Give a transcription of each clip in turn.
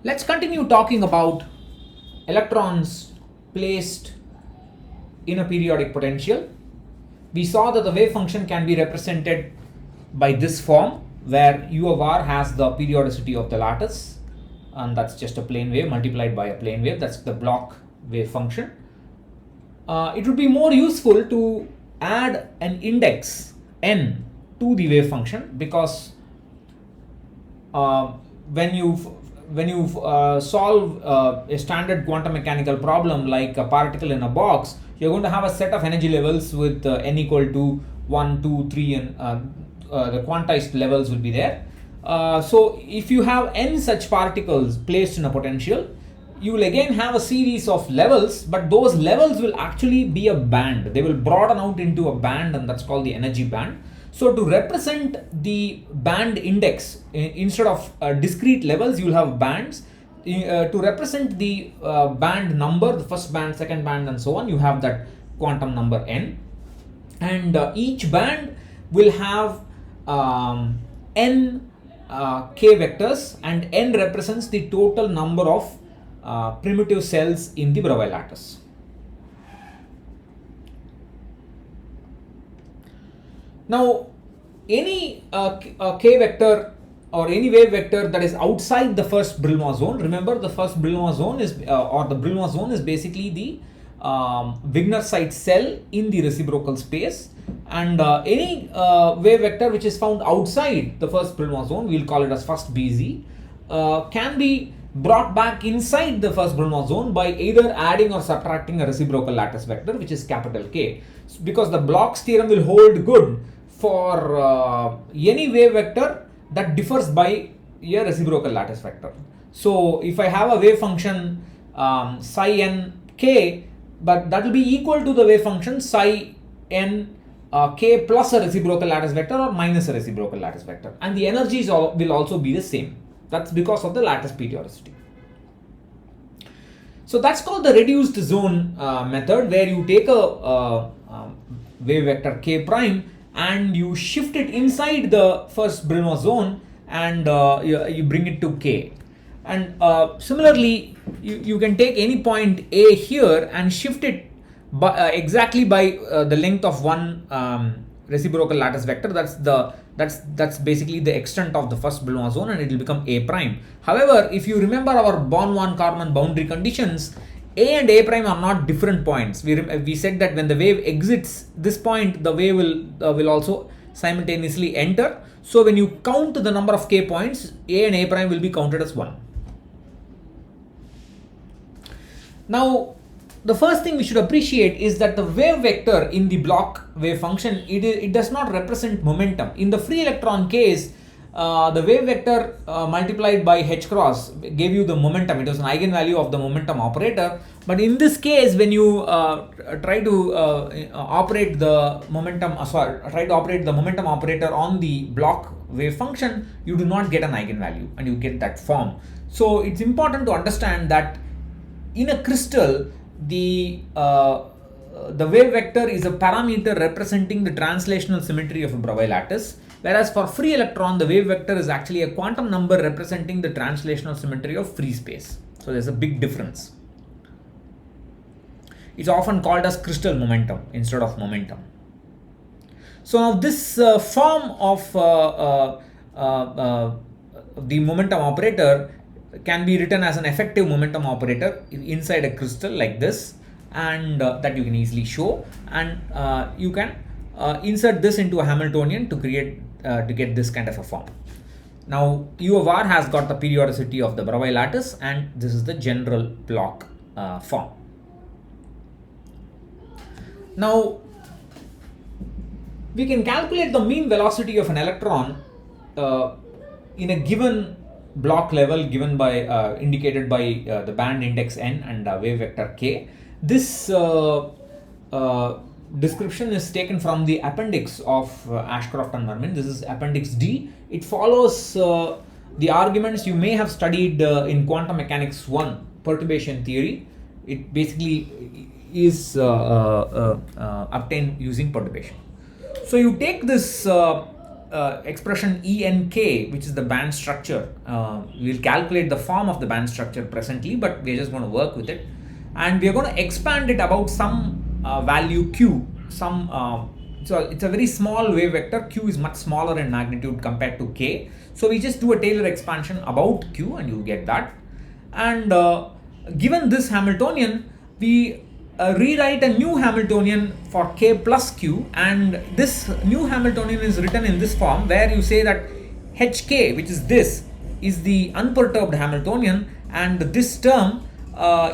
Let's continue talking about electrons placed in a periodic potential. We saw that the wave function can be represented by this form, where U of r has the periodicity of the lattice, and that's just a plane wave multiplied by a plane wave. That's the block wave function. It would be more useful to add an index n to the wave function, because when you solve a standard quantum mechanical problem like a particle in a box, you're going to have a set of energy levels with n equal to 1, 2, 3, and the quantized levels will be there. So if you have n such particles placed in a potential, you will again have a series of levels, but those levels will actually be a band. They will broaden out into a band, and that's called the energy band. So to represent the band index, instead of discrete levels, you will have bands. To represent the band number, the first band, second band, and so on, you have that quantum number n. And each band will have n k vectors, and n represents the total number of primitive cells in the Bravais lattice. Now, any k vector or any wave vector that is outside the first Brillouin zone, remember the first Brillouin zone is, or the Brillouin zone is basically the Wigner-site cell in the reciprocal space, and any wave vector which is found outside the first Brillouin zone, we'll call it as first BZ, can be brought back inside the first Brillouin zone by either adding or subtracting a reciprocal lattice vector, which is capital K, because the Bloch's theorem will hold good for any wave vector that differs by a reciprocal lattice vector. So if I have a wave function psi n k, but that will be equal to the wave function psi n k plus a reciprocal lattice vector or minus a reciprocal lattice vector, and the energies will also be the same. That's because of the lattice periodicity. So that's called the reduced zone method, where you take a wave vector k prime and you shift it inside the first Brillouin zone, and you bring it to k. And similarly, you can take any point A here and shift it exactly by the length of one reciprocal lattice vector. That's basically the extent of the first Brillouin zone, and it will become A prime. However, if you remember our Born-von Karman boundary conditions, A and A prime are not different points. We said that when the wave exits this point, the wave will also simultaneously enter. So when you count the number of k points, A and A prime will be counted as 1. Now, the first thing we should appreciate is that the wave vector in the Bloch wave function, it does not represent momentum. In the free electron case, the wave vector multiplied by h cross gave you the momentum. It was an eigenvalue of the momentum operator. But in this case, when you try to operate the momentum operator on the Bloch wave function, you do not get an eigenvalue, and you get that form. So it's important to understand that in a crystal, the wave vector is a parameter representing the translational symmetry of a Bravais lattice, whereas for free electron, the wave vector is actually a quantum number representing the translational symmetry of free space. So there's a big difference. It's often called as crystal momentum instead of momentum. So now this form of the momentum operator can be written as an effective momentum operator inside a crystal like this, and that you can easily show, and you can insert this into a Hamiltonian to get this kind of a form. Now U of r has got the periodicity of the Bravais lattice, and this is the general Bloch form. Now we can calculate the mean velocity of an electron in a given Bloch level given by indicated by the band index n and wave vector k. This description is taken from the appendix of Ashcroft and Mermin. This is appendix D. It follows the arguments you may have studied in quantum mechanics 1, perturbation theory. It basically is obtained using perturbation. So you take this expression ENK, which is the band structure. We'll calculate the form of the band structure presently, but we're just going to work with it. And we're going to expand it about some value Q. So it's a very small wave vector. Q is much smaller in magnitude compared to K. So we just do a Taylor expansion about Q and you get that. And given this Hamiltonian, we rewrite a new Hamiltonian for K plus Q, and this new Hamiltonian is written in this form where you say that HK, which is this, is the unperturbed Hamiltonian, and this term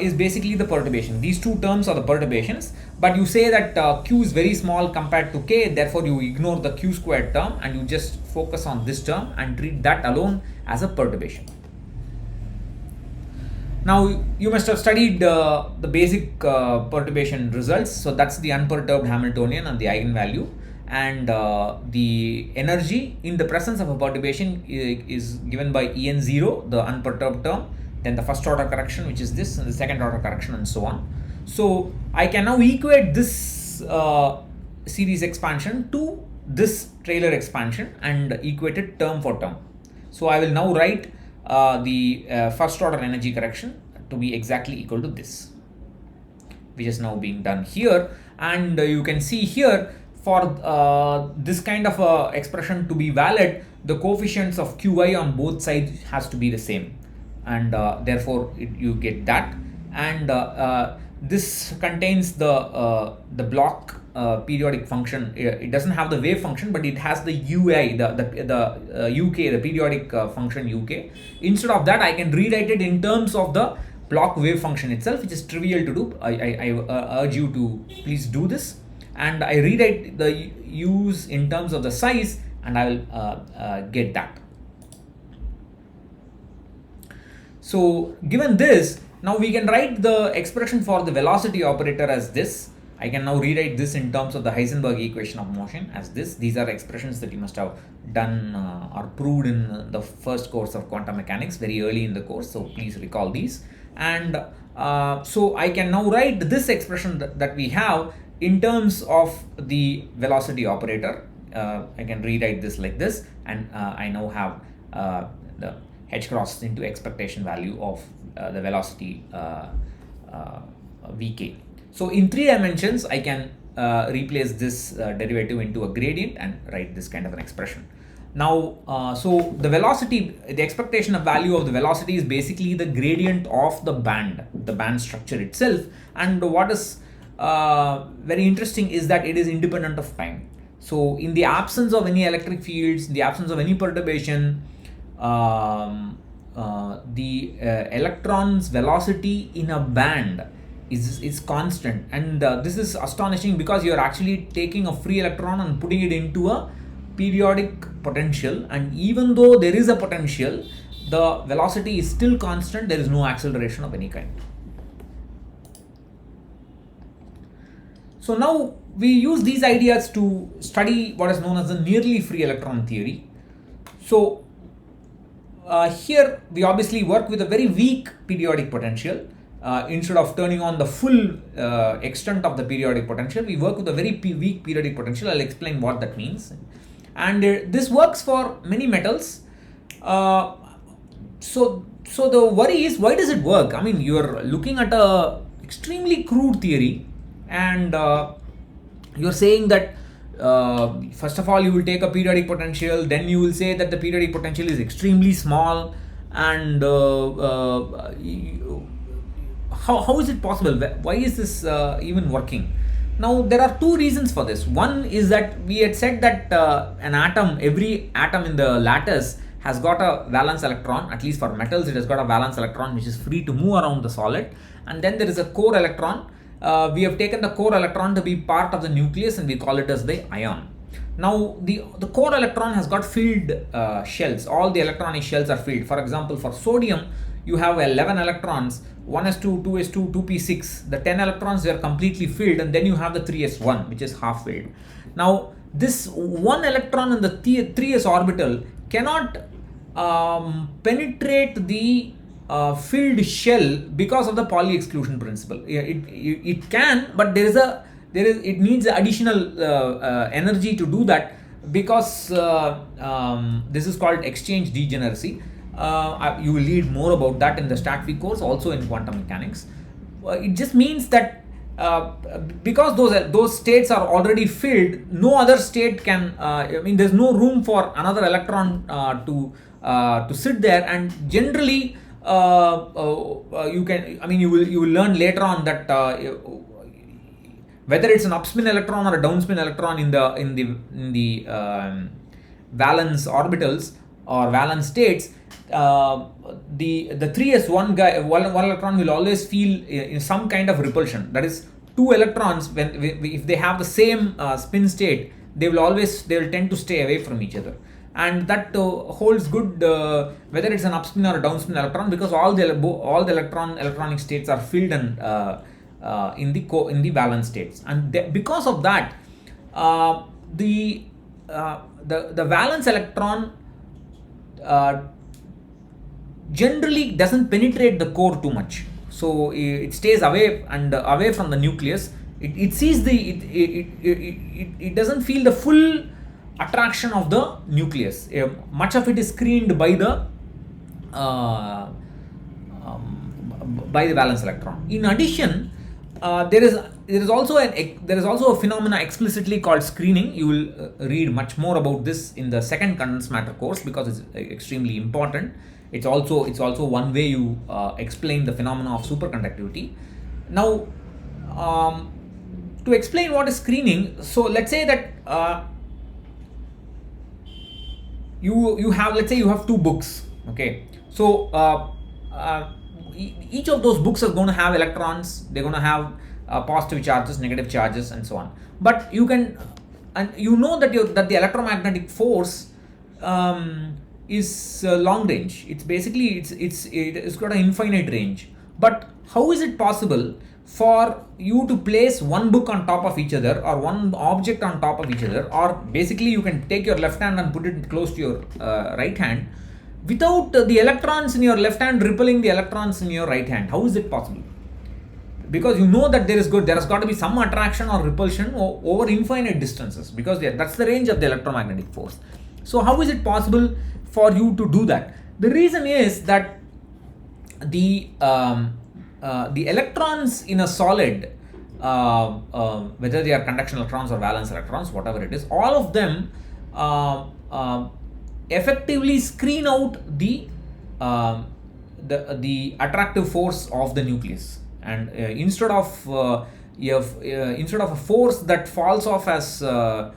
is basically the perturbation. These two terms are the perturbations, but you say that Q is very small compared to K, therefore you ignore the Q squared term and you just focus on this term and treat that alone as a perturbation. Now you must have studied the basic perturbation results. So that's the unperturbed Hamiltonian and the eigenvalue, and the energy in the presence of a perturbation is given by En0, the unperturbed term, then the first order correction, which is this, and the second order correction, and so on. So I can now equate this series expansion to this Taylor expansion and equate it term for term. So I will now write the first order energy correction to be exactly equal to this, which is now being done here. And you can see here, for this kind of expression to be valid, the coefficients of Qi on both sides has to be the same, and therefore you get that. And this contains the block periodic function. It doesn't have the wave function, but it has the UI, the UK, the periodic function UK. Instead of that, I can rewrite it in terms of the block wave function itself, which is trivial to do. I urge you to please do this. And I rewrite the U's in terms of the size, and I will get that. So given this, now we can write the expression for the velocity operator as this. I can now rewrite this in terms of the Heisenberg equation of motion as this. These are expressions that you must have done or proved in the first course of quantum mechanics very early in the course. So please recall these. And so I can now write this expression that we have in terms of the velocity operator. I can rewrite this like this, and I now have the h cross into expectation value of the velocity Vk. So in 3 dimensions, I can replace this derivative into a gradient and write this kind of an expression. Now, so the velocity, the expectation of value of the velocity is basically the gradient of the band structure itself. And what is very interesting is that it is independent of time. So in the absence of any electric fields, in the absence of any perturbation, the electron's velocity in a band is constant. And this is astonishing because you are actually taking a free electron and putting it into a periodic potential, and even though there is a potential, the velocity is still constant. There is no acceleration of any kind. So now we use these ideas to study what is known as the nearly free electron theory. So here we obviously work with a very weak periodic potential. Instead of turning on the full extent of the periodic potential, we work with a very weak periodic potential. I'll explain what that means. And this works for many metals. So the worry is, why does it work? I mean, you're looking at a extremely crude theory, and you're saying that first of all, you will take a periodic potential, then you will say that the periodic potential is extremely small, and how is it possible? Why is this even working? Now, there are 2 reasons for this. One is that we had said that an atom, every atom in the lattice has got a valence electron. At least for metals, it has got a valence electron which is free to move around the solid. And then there is a core electron. We have taken the core electron to be part of the nucleus, and we call it as the ion. Now, the core electron has got filled shells. All the electronic shells are filled. For example, for sodium, you have 11 electrons, 1s2, 2s2, 2p6. The 10 electrons, they are completely filled, and then you have the 3s1, which is half filled. Now, this 1 electron in the 3s orbital cannot penetrate the filled shell because of the Pauli exclusion principle. It can, but it needs additional energy to do that, because this is called exchange degeneracy. You will read more about that in the StatV course, also in quantum mechanics. It just means that because those states are already filled, no other state can. I mean, there's no room for another electron to sit there, and generally you can. I mean, you will learn later on that whether it's an upspin electron or a downspin electron in the valence orbitals or valence states, the 3s1 guy, one electron will always feel in some kind of repulsion. That is, two electrons, if they have the same spin state, they will tend to stay away from each other, and that holds good whether it's an upspin or a downspin electron, because all the electronic states are filled and in the valence states, and because of that, the valence electron generally doesn't penetrate the core too much, so it stays away from the nucleus. It sees it doesn't feel the full attraction of the nucleus. Much of it is screened by the valence electron. In addition, there is also a phenomena explicitly called screening. You will read much more about this in the second condensed matter course, because it's extremely important. It's also one way you explain the phenomena of superconductivity. Now, to explain what is screening, so let's say that you have two books. Okay, so each of those books are going to have electrons. They're going to have positive charges, negative charges, and so on. But you can, and you know that the electromagnetic force is long range. It's basically it's got an infinite range. But how is it possible for you to place one book on top of each other, or one object on top of each other, or basically you can take your left hand and put it close to your right hand, without the electrons in your left hand repelling the electrons in your right hand? How is it possible? Because you know that there has got to be some attraction or repulsion over infinite distances, because that's the range of the electromagnetic force. So how is it possible for you to do that? The reason is that the electrons in a solid, whether they are conduction electrons or valence electrons, whatever it is, all of them effectively screen out the attractive force of the nucleus, and instead of a force that falls off as 1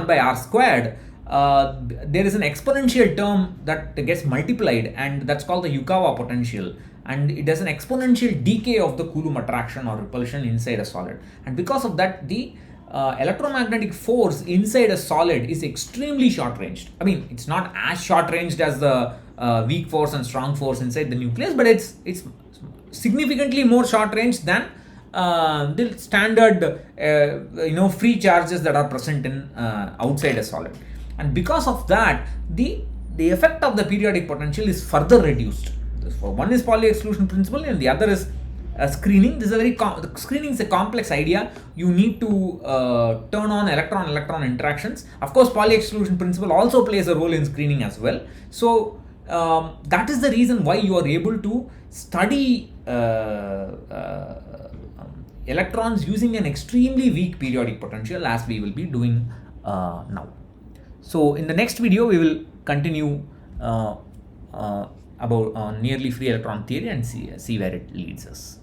by r squared, there is an exponential term that gets multiplied, and that's called the Yukawa potential, and it has an exponential decay of the Coulomb attraction or repulsion inside a solid, and because of that, the electromagnetic force inside a solid is extremely short ranged. I mean, it's not as short ranged as the weak force and strong force inside the nucleus, but it's significantly more short range than the standard free charges that are present in outside a solid. And because of that, the effect of the periodic potential is further reduced. One is Pauli exclusion principle, and the other is screening. This is screening is a complex idea. You need to turn on electron-electron interactions. Of course, Pauli exclusion principle also plays a role in screening as well. So that is the reason why you are able to study electrons using an extremely weak periodic potential, as we will be doing now. So in the next video, we will continue about nearly free electron theory and see where it leads us.